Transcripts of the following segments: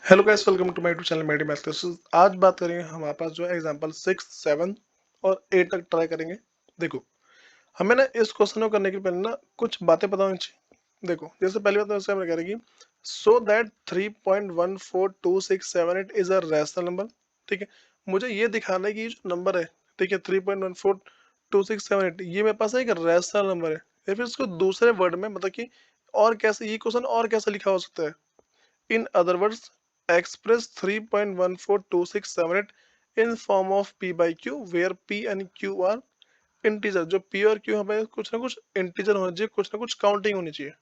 Hello guys, welcome to my YouTube channel Medi Math Classes. आज बात करेंगे हमारे पास जो है एग्जांपल 6, 7 और 8 तक ट्राई करेंगे। देखो, हमें ना इस क्वेश्चन को करने के पहले ना कुछ बातें पता होनी चाहिए। देखो, जैसे पहली बात तो इससे हमें करेंगे so that 3.142678 is a rational number. ठीक है, मुझे ये दिखाना है कि ये जो नंबर है, ठीक है, 3.142678 ये मेरे पास एक रैशनल नंबर है, या फिर इसको दूसरे वर्ड में मतलब कि और कैसे ये क्वेश्चन और कैसे लिखा हो सकता है। In other words, express 3.142678 in form of p by q, where p and q are integer. जो p और q हमें कुछ ना कुछ इंटीजर होना चाहिए, कुछ ना कुछ काउंटिंग होनी चाहिए।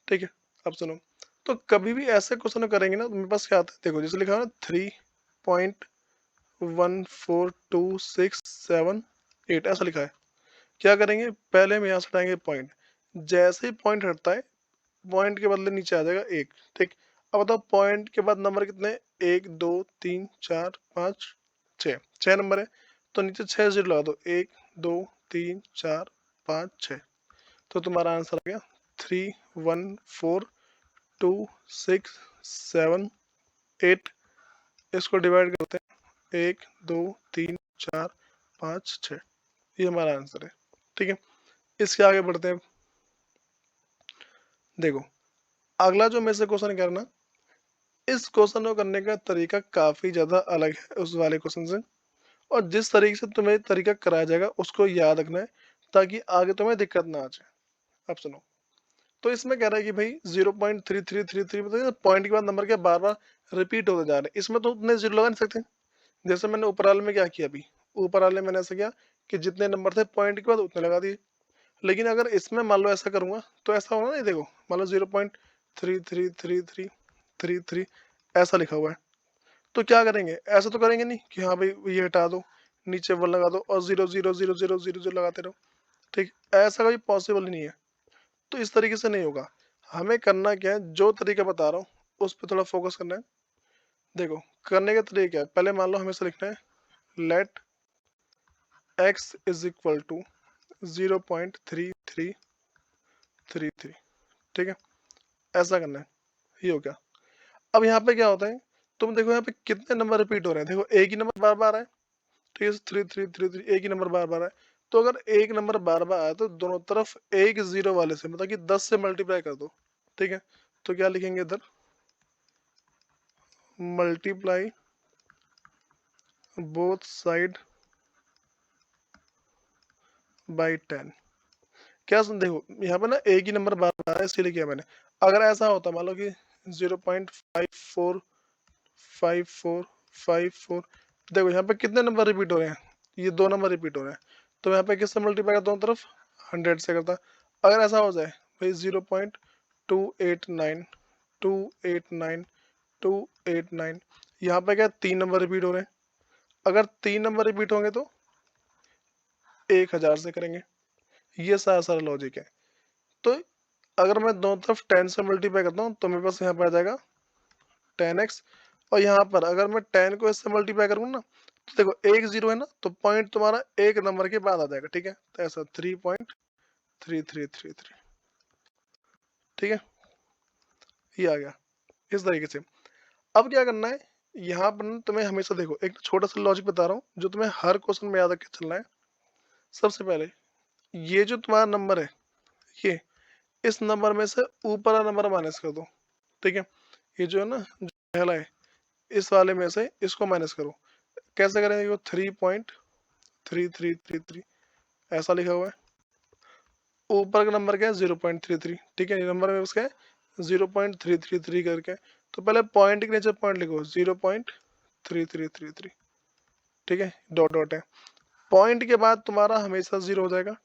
ठीक है, अब सुनो। तो कभी भी ऐसे क्वेश्चन करेंगे ना तो मेरे पास क्या आता है, देखो जैसे लिखा है ना 3.14267 ऐसा लिखा है। क्या करेंगे, पहले हम यहाँ से हटाएंगे पॉइंट। जैसे ही पॉइंट हटता है, पॉइंट के बदले नीचे आ जाएगा एक। ठीक, अब बताओ पॉइंट के बाद नंबर कितने, 1 2 3 4 5 6, 6 नंबर है। तो नीचे 6 जीरो लगा दो, 1 2 3 4 5 6। तो तुम्हारा आंसर आ गया 3142678। इसको डिवाइड करते हैं, 1 2 3 4 5 6। ये हमारा आंसर है। ठीक है, इसके आगे बढ़ते हैं। देखो, अगला जो मेरे से क्वेश्चन करना, इस क्वेश्चन को करने का तरीका काफी ज्यादा अलग है उस वाले क्वेश्चन से। और जिस तरीके से तुम्हें तरीका कराया जाएगा उसको याद रखना है, ताकि आगे तुम्हें दिक्कत ना आ जाए। अब सुनो। तो इसमें कह रहा है कि भाई 0.3333 मतलब पॉइंट के बाद नंबर के बार बार रिपीट होते जा रहे हैं, इसमें तो उतने जीरो लगा नहीं सकते। जैसे मैंने ऊपर वाले में क्या किया, अभी ऊपर वाले मैंने ऐसा किया कि जितने नंबर थे पॉइंट के बाद उतने लगा दिए। लेकिन अगर इसमें मान लो ऐसा करूंगा तो ऐसा होगा ना, देखो मान लो 0.333333 ऐसा लिखा हुआ है। तो क्या करेंगे, ऐसा तो करेंगे नहीं कि हाँ भाई ये हटा दो, नीचे वन लगा दो और 0 0 0 0 0 0 लगाते रहो। ठीक, ऐसा कभी पॉसिबल नहीं है। तो इस तरीके से नहीं होगा। हमें करना क्या है, जो तरीका बता रहा हूँ उस पर थोड़ा फोकस करना है। देखो, करने का तरीका क्या है, पहले मान लो हमें लिखना है let x is equal to 0.3333। ठीक है, ऐसा करना है। ये हो गया। अब यहाँ पे क्या होता है, तुम देखो यहाँ पे कितने नंबर रिपीट हो रहे हैं। देखो एक ही नंबर बार बार है, ठीक है, 3333 एक ही नंबर बार बार है। तो अगर एक नंबर बार बार आया तो दोनों तरफ एक जीरो वाले से मतलब कि 10 से मल्टीप्लाई कर दो। ठीक है, तो क्या लिखेंगे इधर, मल्टीप्लाई बोथ साइड बाई 10। क्या सुन, देखो यहाँ पे ना एक ही नंबर बार बार है इसलिए किया मैंने। अगर ऐसा होता मान लो कि 0.545454, देखो यहाँ पे कितने नंबर रिपीट हो रहे हैं, ये दो नंबर रिपीट हो रहे हैं। तो यहाँ पे किससे मल्टीप्लाई करता हूँ, तरफ 100 से करता। अगर ऐसा हो जाए भाई 0.289289 यहाँ पे क्या तीन नंबर रिपीट हो रहे हैं। अगर तीन नंबर रिपीट होंगे तो 1000 से करेंगे। ये सारा सारा लॉजिक है। तो अगर मैं दोनों तरफ 10 से मल्टीप्लाई करता हूँ तो मेरे पास यहाँ पे आ जाएगा 10x। और यहाँ पर अगर मैं 10 को इससे मल्टीप्लाई करूँ ना, तो देखो एक जीरो है ना, तो पॉइंट तुम्हारा एक नंबर के बाद आ जाएगा। ठीक है, तो ऐसा 3.3333। ठीक है, ये आ गया इस तरीके से। अब क्या करना है, यहाँ पर ना तुम्हें हमेशा देखो एक छोटा सा लॉजिक बता रहा हूँ जो तुम्हें हर क्वेश्चन में याद रख के चलना है। सबसे पहले ये जो तुम्हारा नंबर है, ये इस नंबर में से ऊपर वाला नंबर माइनस कर दो। ठीक है, ये जो है ना, जो पहला है, इस वाले में से इसको माइनस करो। कैसे करेंगे, 3.3333 ऐसा लिखा हुआ है। ऊपर का नंबर क्या है, 0.33। ठीक है, ये नंबर में उसका है 0.333 करके। तो पहले पॉइंट के नीचे पॉइंट लिखो 0.3333। ठीक है, डॉट डॉट है। पॉइंट के बाद तुम्हारा हमेशा जीरो हो जाएगा।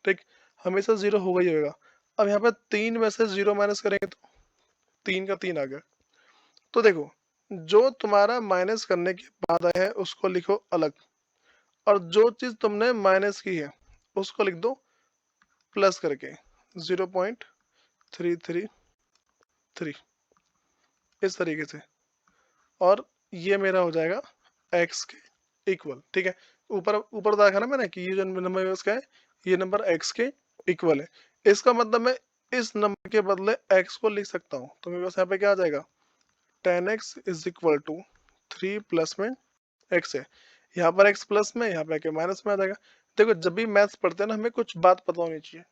ठीक, हमेशा जीरो होगा ही होगा। अब यहाँ पे तीन में से जीरो माइनस करेंगे तो तीन का तीन आ गया। तो देखो, जो तुम्हारा माइनस करने के बाद आया है उसको लिखो अलग, और जो चीज तुमने माइनस की है उसको लिख दो प्लस करके 0.333 इस तरीके से। और ये मेरा हो जाएगा x के इक्वल। ठीक है, ऊपर ऊपर देखा ना मैंने कि ये जो नंबर है उसका है, ये नंबर x के इक्वल है। इसका मतलब मैं इस नंबर के बदले x को लिख सकता हूँ। तो मेरे पास यहाँ पे क्या आ जाएगा, 10x is equal to 3 plus में x है, यहाँ पर x प्लस में, यहाँ पे आके माइनस में आ जाएगा। देखो जब भी मैथ्स पढ़ते हैं ना, हमें कुछ बात पता होनी चाहिए,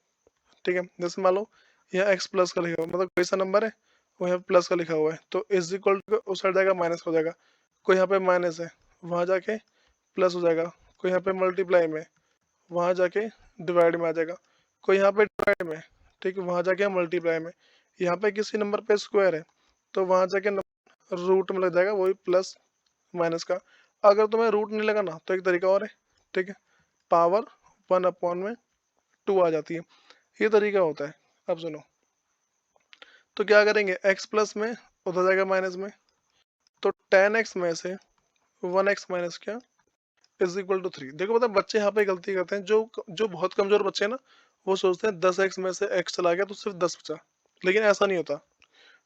ठीक है। जैसे मान लो यहाँ x प्लस का लिखा हुआ, मतलब कोई सा नंबर है वो यहाँ प्लस का लिखा हुआ है, तो इज इक्वल टू उस साइड जाएगा माइनस हो जाएगा। कोई यहाँ पे माइनस है, वहाँ जाके प्लस हो जाएगा। कोई यहाँ पे मल्टीप्लाई में, वहाँ जाके डिवाइड में आ जाएगा। कोई यहाँ पे डिवाइड में, ठीक है, वहाँ जाके मल्टीप्लाई में। यहाँ पे किसी नंबर पे स्क्वायर है, तो वहाँ जाके रूट में लग जाएगा, वही प्लस माइनस का। अगर तुम्हें रूट नहीं लगा ना, तो एक तरीका और है, ठीक है, पावर 1/2 आ जाती है, ये तरीका होता है। अब सुनो, तो क्या करेंगे, x प्लस में उधर जाएगा माइनस में, तो 10x में से 1x माइनस क्या इज इक्वल टू 3। देखो पता है, बच्चे यहाँ पे गलती करते हैं, जो जो बहुत कमजोर बच्चे हैं ना, वो सोचते हैं 10x में से x चला गया तो सिर्फ 10 बचा, लेकिन ऐसा नहीं होता।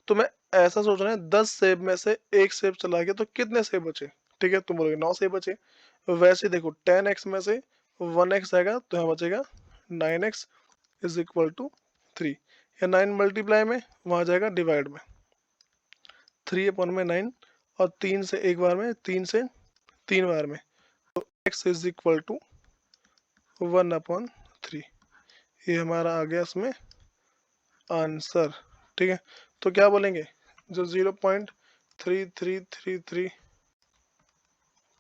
तो मैं ऐसा सोच रहा है, 10 सेब में से एक सेब चला गया तो कितने सेब बचे, ठीक है, तुम बोलोगे 9 सेब बचे। वैसे ही देखो 10x में से 1x आएगा तो यहाँ बचेगा 9x इज इक्वल टू 3, या 9 मल्टीप्लाई में वहाँ जाएगा डिवाइड में, 3/9, और 3 से एक बार में, 3 से 3 बार में, तो x इज इक्वल टू 1/3। ये हमारा आ गया इसमें आंसर, ठीक है। तो क्या बोलेंगे, जो 0.3333,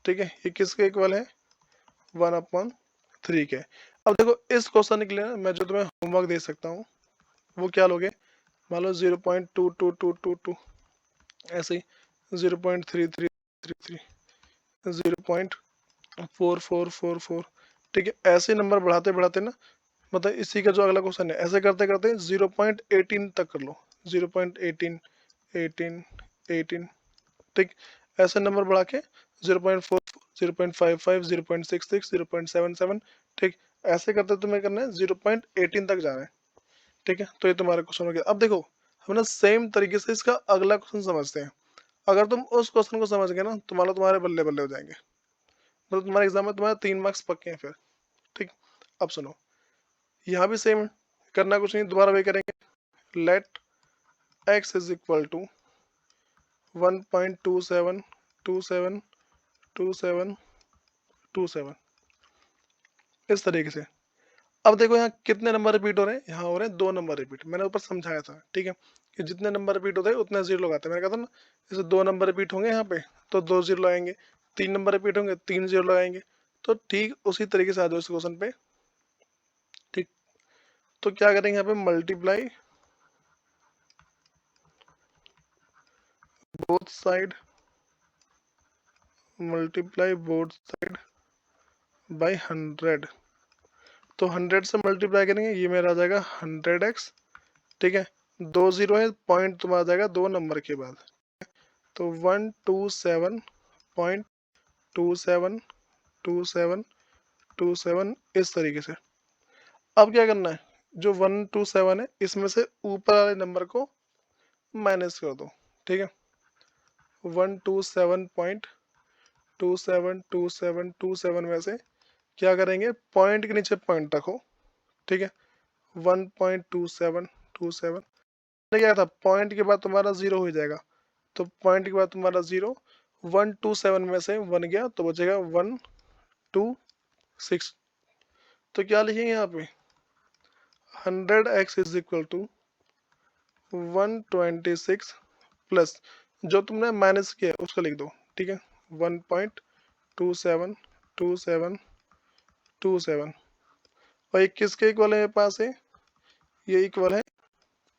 ठीक है, ये किसके इक्वल है, 1/3 के। अब देखो इस क्वेश्चन के लिए ना, मैं जो तुम्हें होमवर्क दे सकता हूँ वो क्या लोगे, मान लो 0.2222, ऐसे ही 0.3333, 0.4444, ठीक है। ऐसे नंबर बढ़ाते बढ़ाते ना, मतलब इसी का जो अगला क्वेश्चन है, ऐसे करते करते 0.18 तक कर लो, 0.18, 18, 18, ठीक। ऐसे नंबर बढ़ा के 0.4, 0.55, 0.66, 0.77, ठीक। ऐसे करते तुम्हें करना है 0.18 तक जाना है, ठीक है। तो ये तुम्हारा क्वेश्चन हो गया। अब देखो हम ना सेम तरीके से इसका अगला क्वेश्चन समझते हैं। अगर तुम उस क्वेश्चन को समझ गए ना, तो मान लो तुम्हारे बल्ले बल्ले हो जाएंगे, मतलब तुम्हारे एग्जाम में तुम्हारे 3 मार्क्स पक्के हैं फिर, ठीक। अब सुनो, यहाँ भी सेम है, करना कुछ नहीं, दोबारा वही करेंगे। Let x is equal to 1.27272727, इस तरीके से। अब देखो यहाँ कितने नंबर रिपीट हो रहे हैं, यहाँ हो रहे हैं 2 नंबर रिपीट, मैंने ऊपर समझाया था, ठीक है, कि जितने नंबर रिपीट होते हैं उतने जीरो लगाते हैं। मैंने कहा था ना, जैसे 2 नंबर रिपीट होंगे यहाँ पे तो 2 जीरो लगाएंगे, 3 नंबर रिपीट होंगे 3 जीरो लगाएंगे। तो ठीक उसी तरीके से आ जाओ इस क्वेश्चन पे, ठीक। तो क्या करेंगे यहाँ पे, multiply both side, multiply both side by 100। तो 100 से मल्टीप्लाई करेंगे, ये मेरा आ जाएगा 100x, ठीक है। 2 जीरो है, पॉइंट तुम्हारा आ जाएगा 2 नंबर के बाद, तो 127.272727 इस तरीके से। अब क्या करना है, जो 127 है इसमें से ऊपर वाले नंबर को माइनस कर दो, ठीक है। 127.272727 में से क्या करेंगे, पॉइंट के नीचे पॉइंट रखो, ठीक है। 1.2727 क्या था, पॉइंट के बाद तुम्हारा जीरो हो जाएगा, तो पॉइंट के बाद तुम्हारा जीरो, 127 में से 1 गया तो बचेगा 126। तो क्या लिखेंगे यहाँ पे, 100x is equal to 126 plus जो तुमने माइनस किया उसका लिख दो, ठीक है, 1.272727, और ये किसके इक्वल है मेरे पास है, ये इक्वल है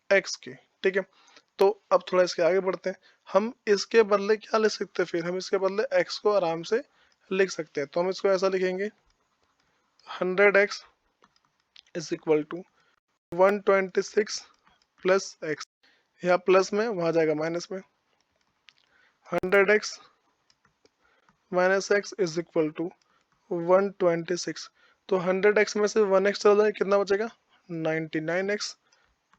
x के, ठीक है। तो अब थोड़ा इसके आगे बढ़ते हैं, हम इसके बदले क्या लिख सकते हैं, फिर हम इसके बदले x को आराम से लिख सकते हैं। तो हम इसको ऐसा लिखेंगे, 100x is equal to 126 plus x, यहाँ प्लस में वहाँ जाएगा माइनस में, 100x minus x is equal to 126। तो 100x में से 1x चला जाए, कितना बचेगा, 99x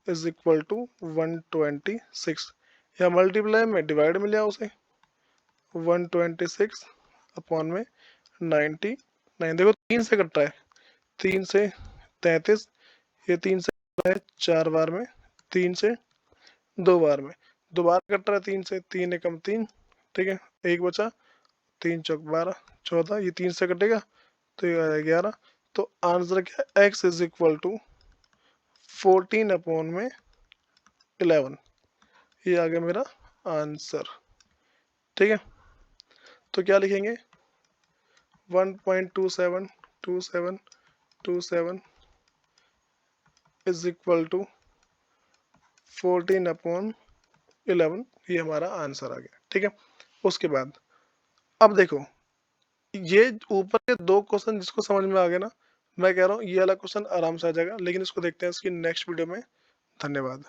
इज इक्वल टू 126, या मल्टीप्लाई में डिवाइड में लिया उसे, 126 अपॉन में 99। देखो 3 से कट रहा है, 3 से 33, ये 3 से कट रहा है 4 बार में, 3 से 2 बार में, दोबारा कट रहा है 3 से, 3 एकम 3, ठीक है, 1 बचा, 3 चौक 12, 14, ये 3 से कटेगा तो ये आया 11। तो आंसर क्या है, x is equal to 14 upon में 11, ये आ गया मेरा आंसर। ठीक है, तो क्या लिखेंगे, 1.272727 इज इक्वल टू 14 अपॉन 11, ये हमारा आंसर आ गया। ठीक है, उसके बाद अब देखो, ये ऊपर के 2 क्वेश्चन जिसको समझ में आ गया ना, मैं कह रहा हूँ ये वाला क्वेश्चन आराम से आ जाएगा, लेकिन इसको देखते हैं इसकी नेक्स्ट वीडियो में। धन्यवाद।